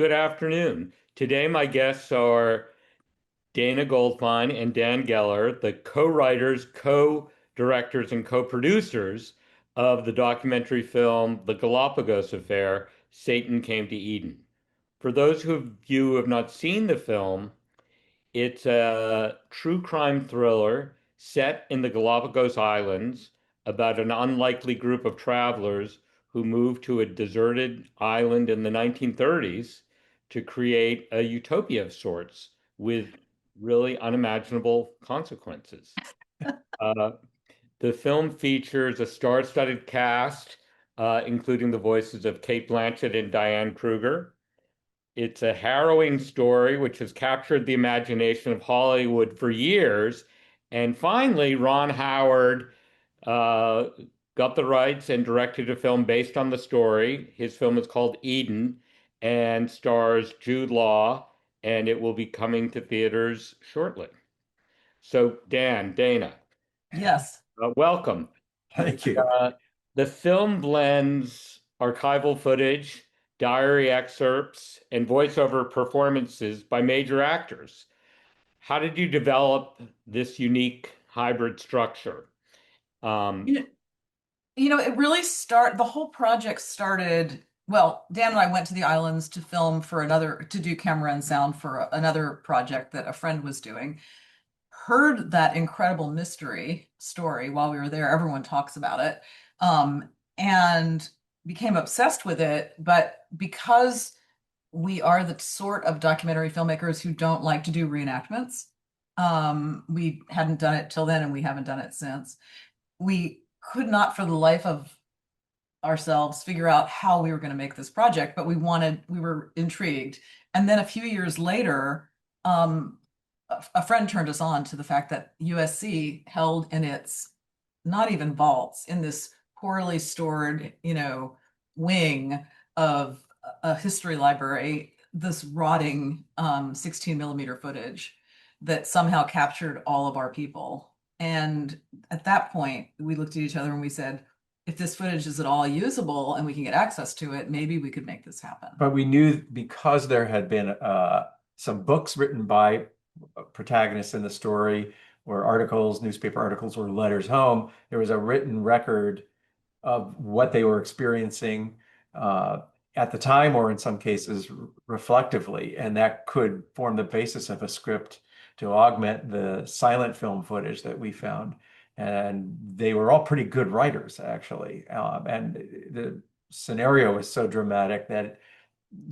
Good afternoon. Today, my guests are Dayna Goldfine and Dan Geller, the co-writers, co-directors, and co-producers of the documentary film The Galapagos Affair, Satan Came to Eden. For those of you who have not seen the film, it's a true crime thriller set in the Galapagos Islands about an unlikely group of travelers who moved to a deserted island in the 1930s to create a utopia of sorts with really unimaginable consequences. Uh, the film features a star-studded cast, including the voices of Cate Blanchett and Diane Kruger. It's a harrowing story which has captured the imagination of Hollywood for years. And finally, Ron Howard uh, got the rights and directed a film based on the story. His film is called Eden and stars Jude Law, and it will be coming to theaters shortly. So, Dan, Dana, Yes. welcome. Thank you. The film blends archival footage, diary excerpts, and voiceover performances by major actors. How did you develop this unique hybrid structure? Um, You know, the whole project started, well, Dan and I went to the islands to film to do camera and sound for another project that a friend was doing. Heard that incredible mystery story while we were there. Everyone talks about it. And became obsessed with it. But because we are the sort of documentary filmmakers who don't like to do reenactments, we hadn't done it till then and we haven't done it since. We could not for the life of ourselves figure out how we were going to make this project, but we were intrigued. And then a few years later, a friend turned us on to the fact that USC held in its not even vaults, in this poorly stored, wing of a history library, this rotting 16 millimeter footage that somehow captured all of our people. And at that point, we looked at each other and we said, if this footage is at all usable and we can get access to it, maybe we could make this happen. But we knew because there had been some books written by protagonists in the story, or articles, newspaper articles, or letters home, there was a written record of what they were experiencing at the time, or in some cases reflectively, and that could form the basis of a script to augment the silent film footage that we found. And they were all pretty good writers, actually. And the scenario was so dramatic that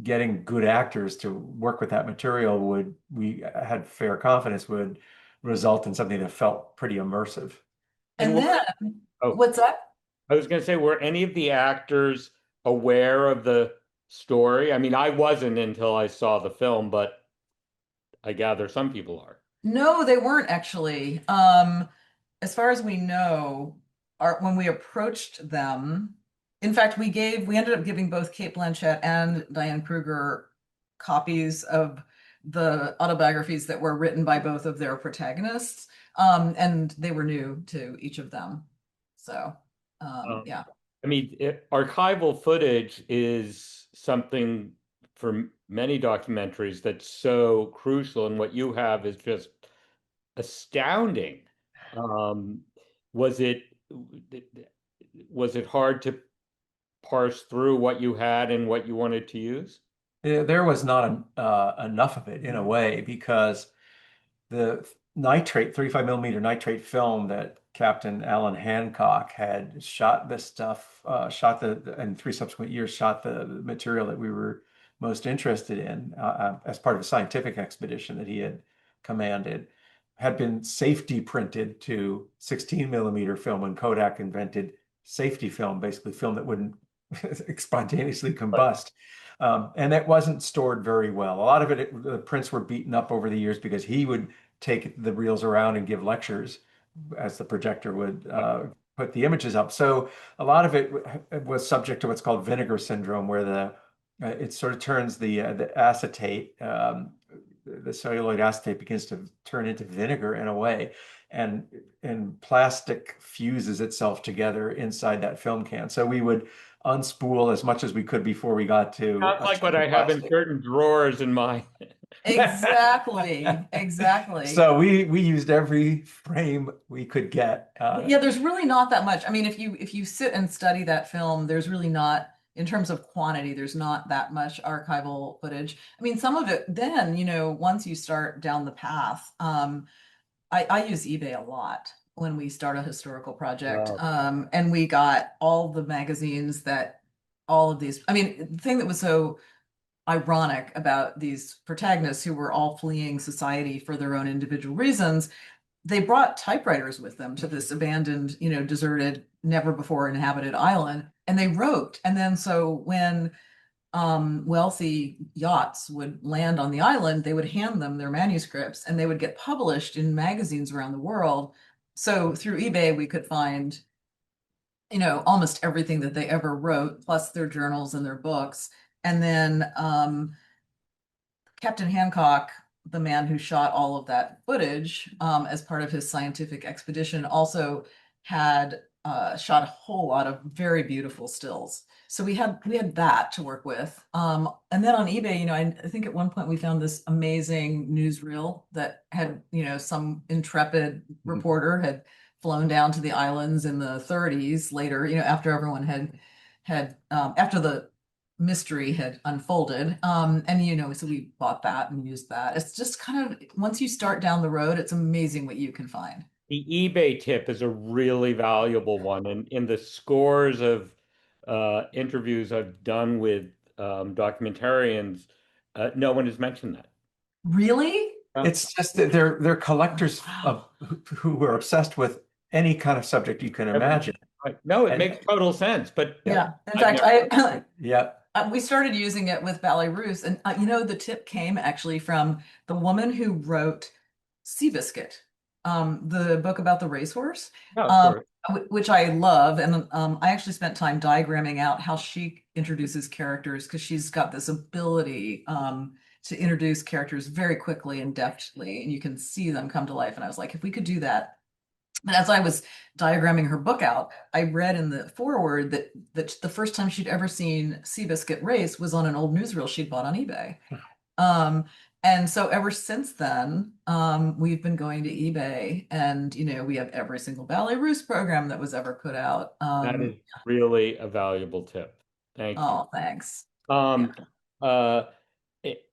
getting good actors to work with that material we had fair confidence would result in something that felt pretty immersive. And And then, oh, what's that? I was going to say, were any of the actors aware of the story? I mean, I wasn't until I saw the film, but I gather some people are. No, they weren't actually. As far as we know, when we approached them, in fact, we ended up giving both Cate Blanchett and Diane Kruger copies of the autobiographies that were written by both of their protagonists. And they were new to each of them. So, yeah. I mean, archival footage is something for many documentaries that's so crucial, and what you have is just astounding. Um, was it was it hard to parse through what you had and what you wanted to use? There was not enough of it in a way, because the 35 millimeter nitrate film that Captain Alan Hancock had shot this stuff, and 3 subsequent years shot the material that we were most interested in as part of a scientific expedition that he had commanded, had been safety printed to 16 millimeter film when Kodak invented safety film, basically film that wouldn't spontaneously combust. And that wasn't stored very well. A lot of the prints were beaten up over the years because he would take the reels around and give lectures as the projector would put the images up. So a lot of it was subject to what's called vinegar syndrome, where it sort of turns the acetate, the the celluloid acetate begins to turn into vinegar in a way, and plastic fuses itself together inside that film can. So we would unspool as much as we could before we got to Sounds a like sheet what of I have in plastic. certain drawers in my. Exactly, exactly. So we used every frame we could get. Yeah, there's really not that much. I mean, if you sit and study that film, there's really not, in terms of quantity, there's not that much archival footage. I mean, some of it then, once you start down the path, I use eBay a lot when we start a historical project. Wow. And we got all the magazines that all of these, I mean, the thing that was so ironic about these protagonists who were all fleeing society for their own individual reasons, they brought typewriters with them to this abandoned, deserted, never before inhabited island, and they wrote. And then so when wealthy yachts would land on the island, they would hand them their manuscripts and they would get published in magazines around the world. So through eBay, we could find, almost everything that they ever wrote, plus their journals and their books. And then Captain Hancock, the man who shot all of that footage as part of his scientific expedition, also had shot a whole lot of very beautiful stills. So we had that to work with. And then on eBay, I think at one point we found this amazing newsreel that had, some intrepid reporter had flown down to the islands in the 30s later, after everyone had after the mystery had unfolded. And so we bought that and used that. It's just kind of, once you start down the road, it's amazing what you can find. The eBay tip is a really valuable one. And in the scores of interviews I've done with documentarians, no one has mentioned that. Really? It's just that they're collectors Wow. who were obsessed with any kind of subject you can imagine. Right. No, it And makes total sense. But Yeah. In I've fact, never. yeah, we started using it with Ballet Russes, and the tip came actually from the woman who wrote Seabiscuit, the book about the racehorse, Yeah, of um, course. which I love. And I actually spent time diagramming out how she introduces characters because she's got this ability to introduce characters very quickly and deftly, and you can see them come to life. And I was like, if we could do that. And as I was diagramming her book out, I read in the foreword that the first time she'd ever seen Seabiscuit race was on an old newsreel she'd bought on eBay. Um, and so ever since then, we've been going to eBay, and we have every single Ballet Russe program that was ever put out. That is really a valuable tip. Thank you. Oh, thanks. Yeah. Um, uh,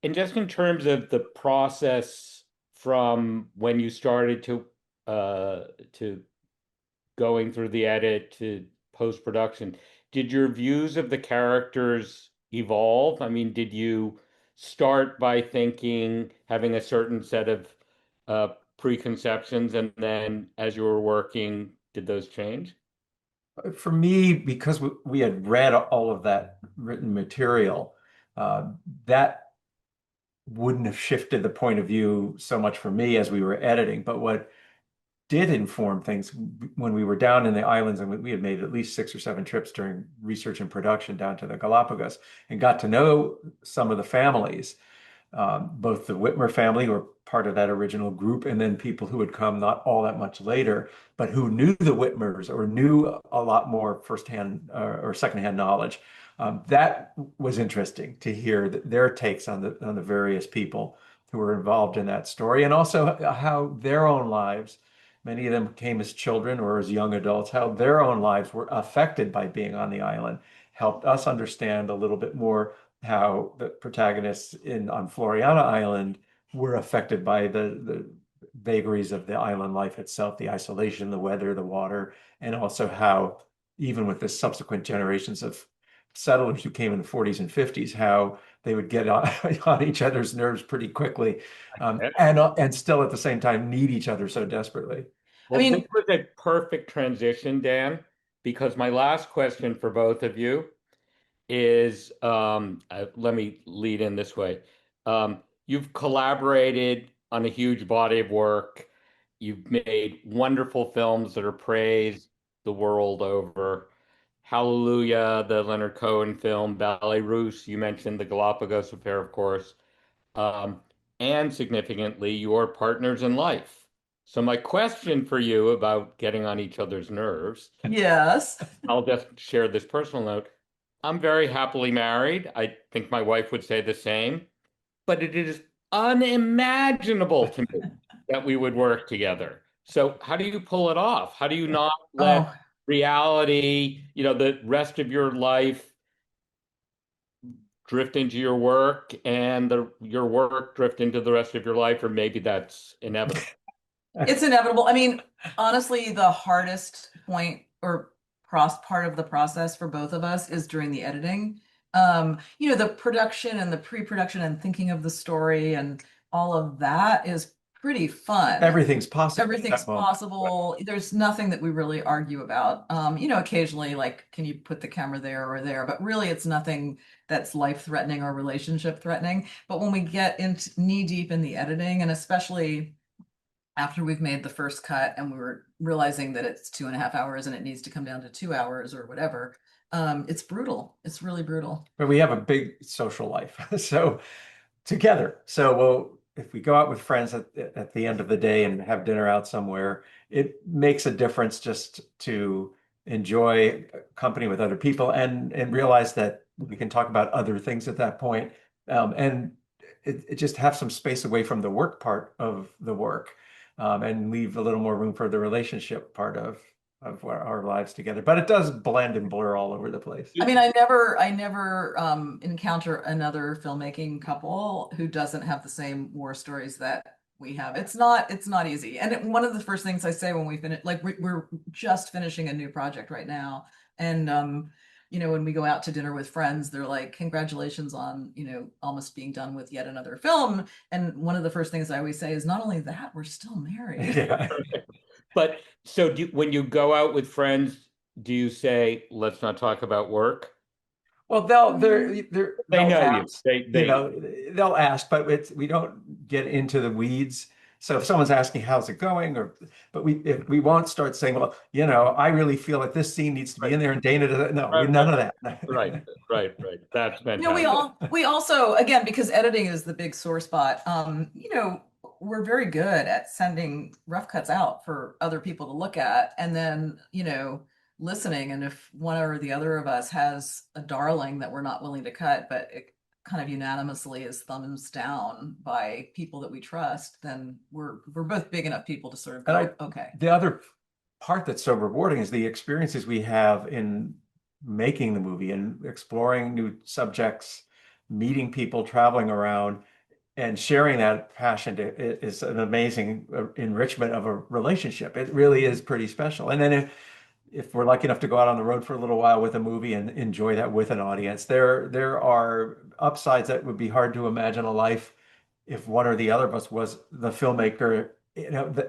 and just in terms of the process from when you started to going through the edit to post-production, did your views of the characters evolve? I mean, did you start by thinking, having a certain set of preconceptions, and then as you were working, did those change? for me, because we had read all of that written material, uh, that wouldn't have shifted the point of view so much for me as we were editing. But what did inform things when we were down in the islands, and we had made at least 6 or 7 trips during research and production down to the Galapagos and got to know some of the families, both the Whitmer family, who were part of that original group, and then people who had come not all that much later, but who knew the Whitmers or knew a lot more firsthand or secondhand knowledge. That was interesting to hear their takes on the various people who were involved in that story, and also how their own lives, many of them came as children or as young adults, how their own lives were affected by being on the island, helped us understand a little bit more how the protagonists on Floreana Island were affected by the vagaries of the island life itself, the isolation, the weather, the water, and also how, even with the subsequent generations of settlers who came in the 40s and 50s, how they would get on each other's nerves pretty quickly, and still at the same time need each other so desperately. I Well, this mean, was a perfect transition, Dan, because my last question for both of you is let me lead in this way. You've collaborated on a huge body of work. You've made wonderful films that are praised the world over. Hallelujah, the Leonard Cohen film, Ballet Russe, you mentioned the Galapagos Affair, of course. Um, and significantly, your partners in life. So my question for you about getting on each other's nerves, Yes. I'll just share this personal note. I'm very happily married. I think my wife would say the same, but it is unimaginable to me that we would work together. So how do you pull it off? How do you not let Oh, reality, the rest of your life drift into your work and your work drift into the rest of your life, or maybe that's inevitable. it's inevitable. I mean, honestly, the hardest point or part of the process for both of us is during the editing. The production and the pre-production and thinking of the story and all of that is pretty fun. Everything's possible at Everything's that moment. possible. There's nothing that we really argue about. Occasionally, like, can you put the camera there or there? But really, it's nothing that's life-threatening or relationship-threatening. But when we get into knee deep in the editing, and especially after we've made the first cut and we were realizing that it's 2.5 hours and it needs to come down to 2 hours or whatever, it's brutal. It's really brutal. But we have a big social life, so together. So if we go out with friends at the end of the day and have dinner out somewhere, it makes a difference just to enjoy company with other people and realize that we can talk about other things at that point. And it just have some space away from the work part of the work, and leave a little more room for the relationship part of our lives together. But it does blend and blur all over the place. I mean, I never encounter another filmmaking couple who doesn't have the same war stories that we have. It's not easy. And one of the first things I say when we finish, like we're just finishing a new project right now, and when we go out to dinner with friends, they're like, "Congratulations on, almost being done with yet another film." And one of the first things I always say is, "Not only that, we're still married." Yeah. But so when you go out with friends, do you say, let's not talk about work? Well, They they'll know you. ask, They they'll ask, but we don't get into the weeds. So if someone's asking, how's it going? But we won't start saying, well, I really feel like this scene needs to be right, in there and Dana doesn't. No, right, none of that. right, right. That's We fantastic. we also, again, because editing is the big sore spot, we're very good at sending rough cuts out for other people to look at and then, listening. And if one or the other of us has a darling that we're not willing to cut, but it kind of unanimously is thumbs down by people that we trust, then we're both big enough people to sort of And go, okay. the other part that's so rewarding is the experiences we have in making the movie and exploring new subjects, meeting people, traveling around, and sharing that passion is an amazing enrichment of a relationship. It really is pretty special. And then if we're lucky enough to go out on the road for a little while with a movie and enjoy that with an audience, there are upsides that would be hard to imagine a life if one or the other of us was the filmmaker,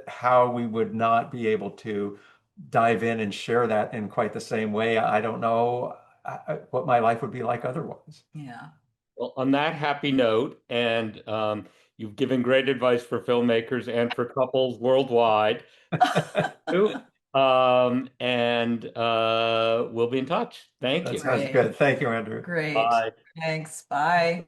how we would not be able to dive in and share that in quite the same way. I don't know what my life would be like otherwise. Yeah. Well, on that happy note, and you've given great advice for filmmakers and for couples worldwide. And we'll be in touch. Thank That you. sounds Great. good. Thank you, Andrew. Great. Bye. Thanks. Bye.